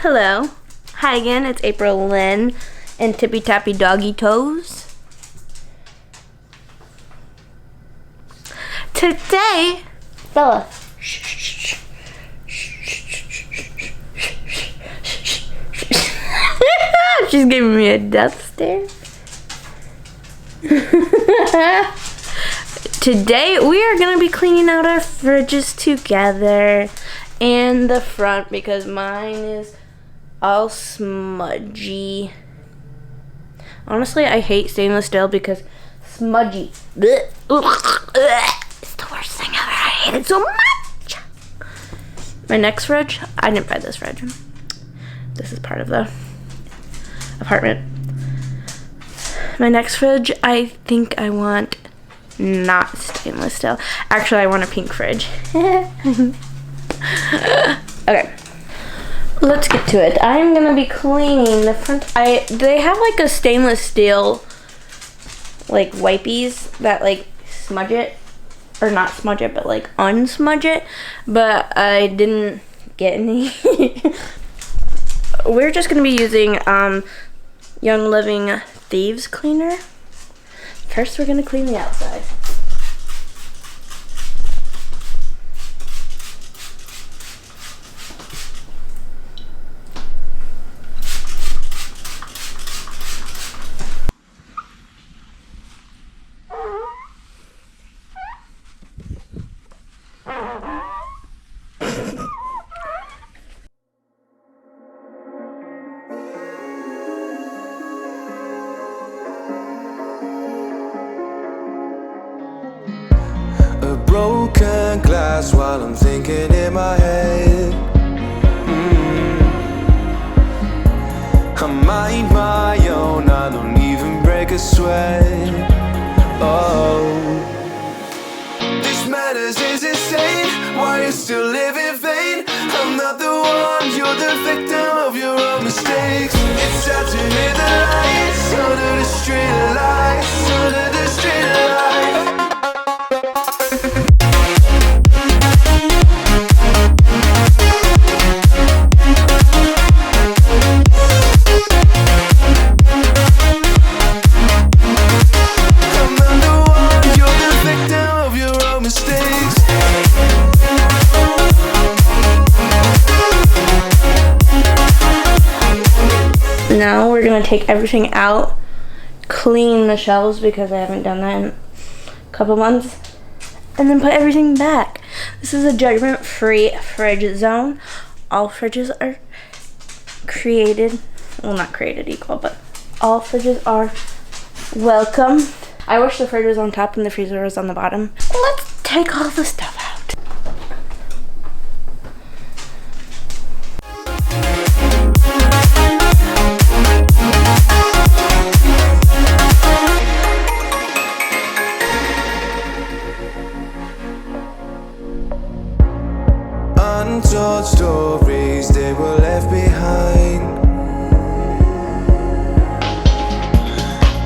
Hello. Hi again, it's ApriLynn and Tippy Tappy Doggy Toes. Today, Bella. She's giving me a death stare. Today we are gonna be cleaning out our fridges together and the front because mine is all smudgy. Honestly, I hate stainless steel because smudgy. It's the worst thing ever. I hate it so much. My next fridge, I didn't buy this fridge. This is part of the apartment. My next fridge, I think I want not stainless steel. Actually, I want a pink fridge. Okay, let's get to it. I'm gonna be cleaning the front. They have like a stainless steel like wipies that like smudge it, or not smudge it, but like unsmudge it. But I didn't get any. We're just gonna be using Young Living Thieves cleaner. First, we're gonna clean the outside. Broken glass while I'm thinking in my head. I mind my own, I don't even break a sweat. Oh, this madness is insane. Why you still live in vain? I'm not the one, you're the victim of your own mistakes. It's time to hit the lights, under the street lights, under the street lights. Now we're gonna take everything out, clean the shelves because I haven't done that in a couple months, and then put everything back. This is a judgment-free fridge zone. All fridges are created, well, not created equal, but all fridges are welcome. I wish the fridge was on top and the freezer was on the bottom. Let's take all the stuff out. Untold stories, they were left behind.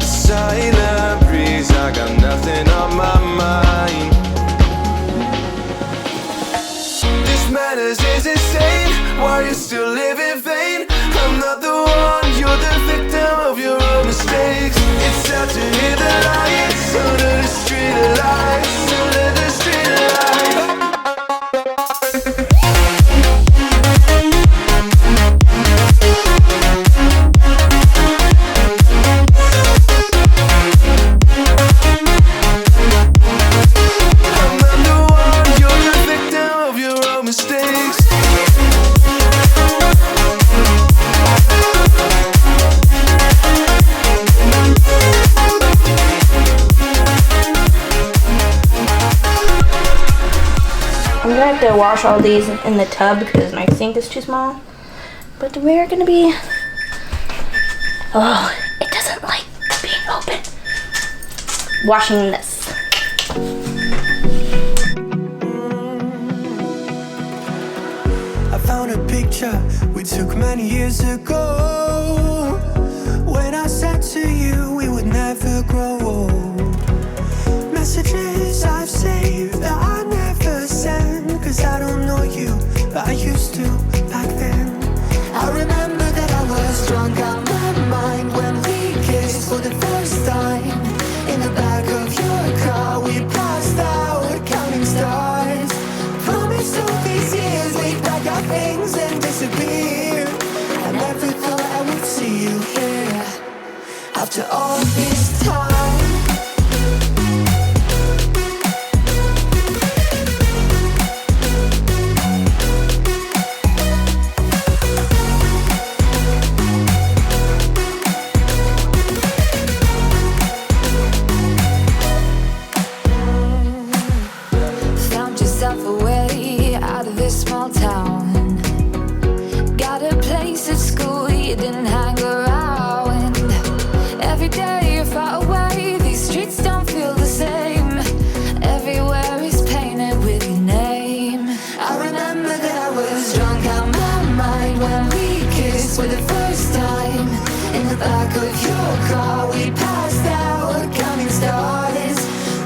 The silent breeze, I got nothing on my mind. This madness is insane. Why you still live in vain? I'm not the one, you're the victim of your own mistakes. It's time to hit the lights, under the street lights, under the street lights. I'm gonna have to wash all these in the tub because my sink is too small. But we're gonna be, oh, it doesn't like being open. Washing this. I found a picture we took many years ago, when I said to you we would never grow old. Messages I've saved that I never sent, 'cause I don't know you, but I used to back then. I remember after all this time. Found yourself a way out of this small town. Got a place at school you didn't hang around. Every day you're far away, these streets don't feel the same. Everywhere is painted with your name. I remember that I was drunk out my mind when we kissed for the first time. In the back of your car we passed out counting stars.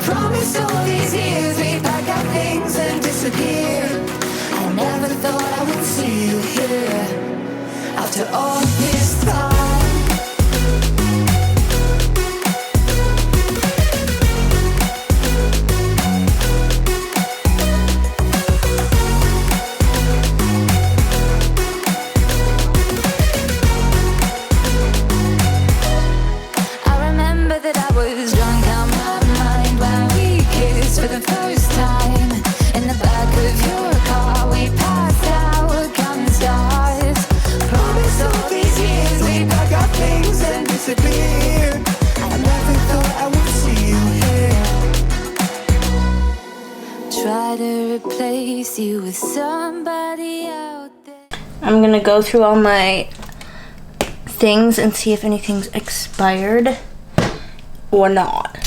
Promised all these years we'd pack our things and disappear. I never thought I would see you here after all this time. I remember that I was drunk out my mind when we kissed for the first time. In the back of your car we passed out counting stars. Promised all these years we'd pack our things and disappear. I never thought I would see you here. Try to replace you with somebody out there. I'm gonna go through all my things and see if anything's expired or not.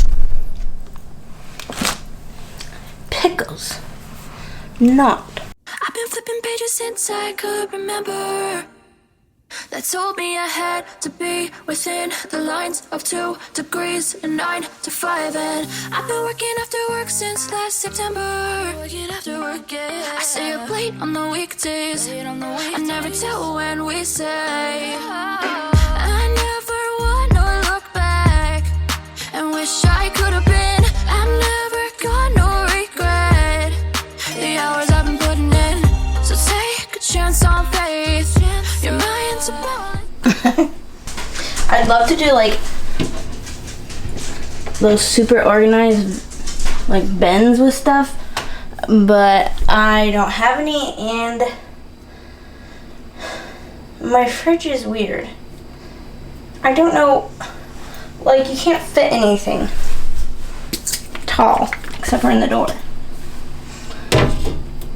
Pickles. Not. I've been flipping pages since I could remember. That told me I had to be within the lines of 2 degrees and 9 to 5. And I've been working after work since last September. Working after work, yeah. I stay up late on the weekdays. I never tell when we say. I never wanna look back and wish I could have been. I've never got no regret. The hours I've been putting in, so take a chance on faith. Your mind's a ball. I'd love to do like those super organized like bins with stuff, but I don't have any, and my fridge is weird. I don't know, like you can't fit anything tall except for in the door.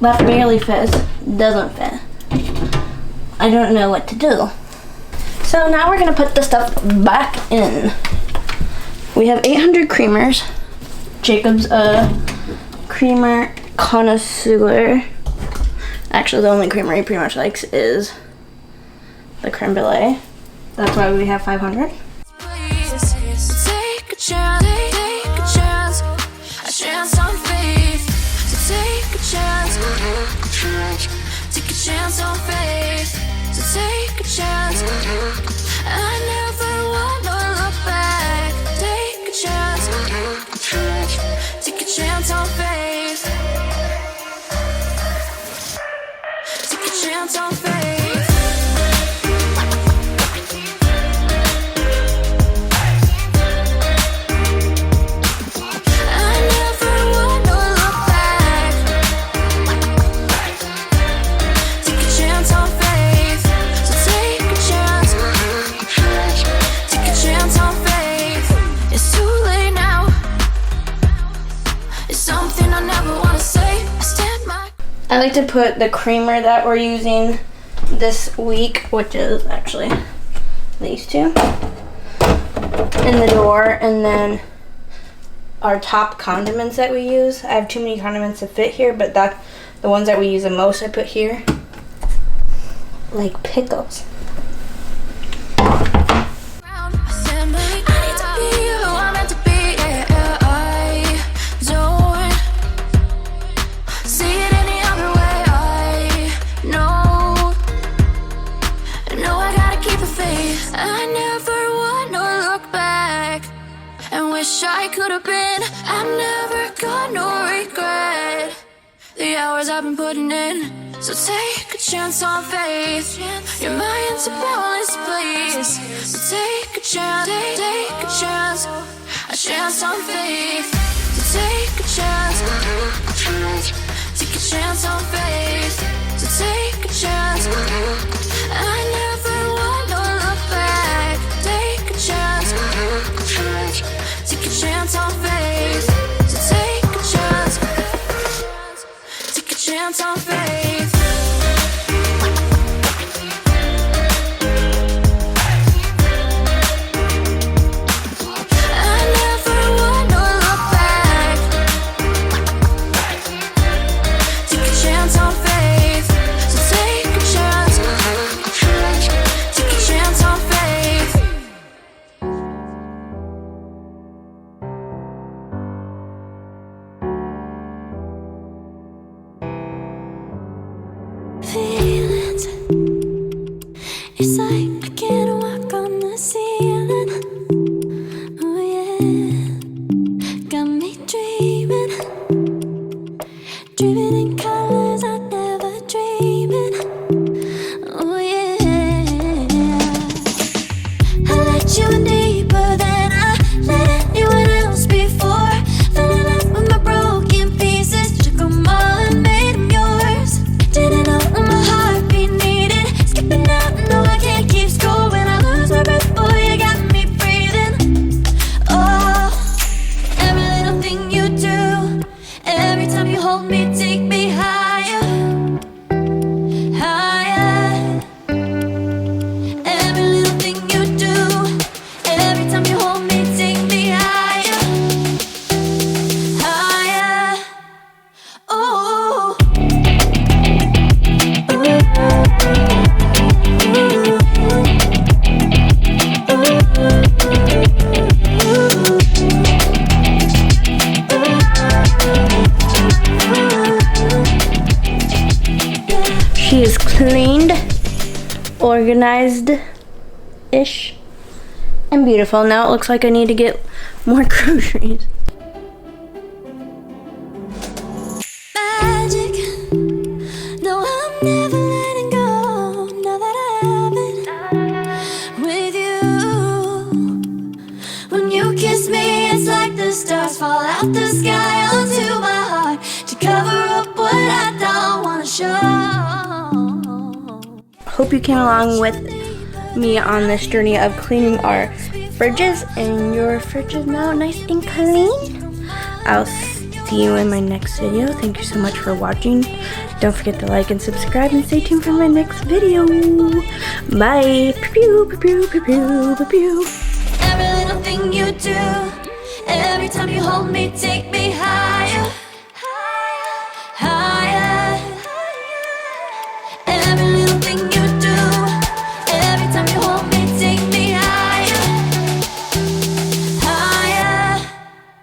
That barely fits, doesn't fit. I don't know what to do. So now we're gonna put the stuff back in. We have 800 creamers. Jacob's a creamer connoisseur. Actually, the only creamer he pretty much likes is the creme brulee. That's why we have 500. So take a chance, a chance on faith. So take a chance, take a chance on faith. So take a chance. I never wanna look back. Take a chance, take a chance on faith. Take a chance on faith. I like to put the creamer that we're using this week, which is actually these two, in the door, and then our top condiments that we use. I have too many condiments to fit here, but the ones that we use the most I put here, like pickles. I could have been. I've never got no regret. The hours I've been putting in. So take a chance on faith. Your mind's a boundless place. So take a chance, a chance on faith. So take a chance, take a chance on faith. So take a chance. I never wanna look back. Take a chance, take a chance on faith. So take a chance, take a chance on faith. Feelings, it's like I can't walk on the ceiling. Oh yeah, got me dreaming, dreaming in colors I never dreamed in. Oh yeah, I let you in deeper than I let anyone else before. Fell in love with my broken pieces, took them all and made them yours. Didn't know my heartbeat needed skipping out, no I can't keep score. When I lose my breath, boy, you got me breathing. Oh, every little thing you do, every time you hold me, take me higher, higher. Every little thing you do, every time you hold me, take me higher, higher. Oh. She is cleaned, organized-ish, and beautiful. Now it looks like I need to get more groceries. Magic, no, I'm never letting go. Now that I have it with you, when you kiss me, it's like the stars fall out the sky onto my heart to cover up what I don't wanna show. Hope you came along with me on this journey of cleaning our fridges, and your fridge is now nice and clean. I'll see you in my next video. Thank you so much for watching. Don't forget to like and subscribe, and stay tuned for my next video. Bye. Pew, pew, pew, pew, pew, pew, pew. Every little thing you do, every time you hold me, take me higher.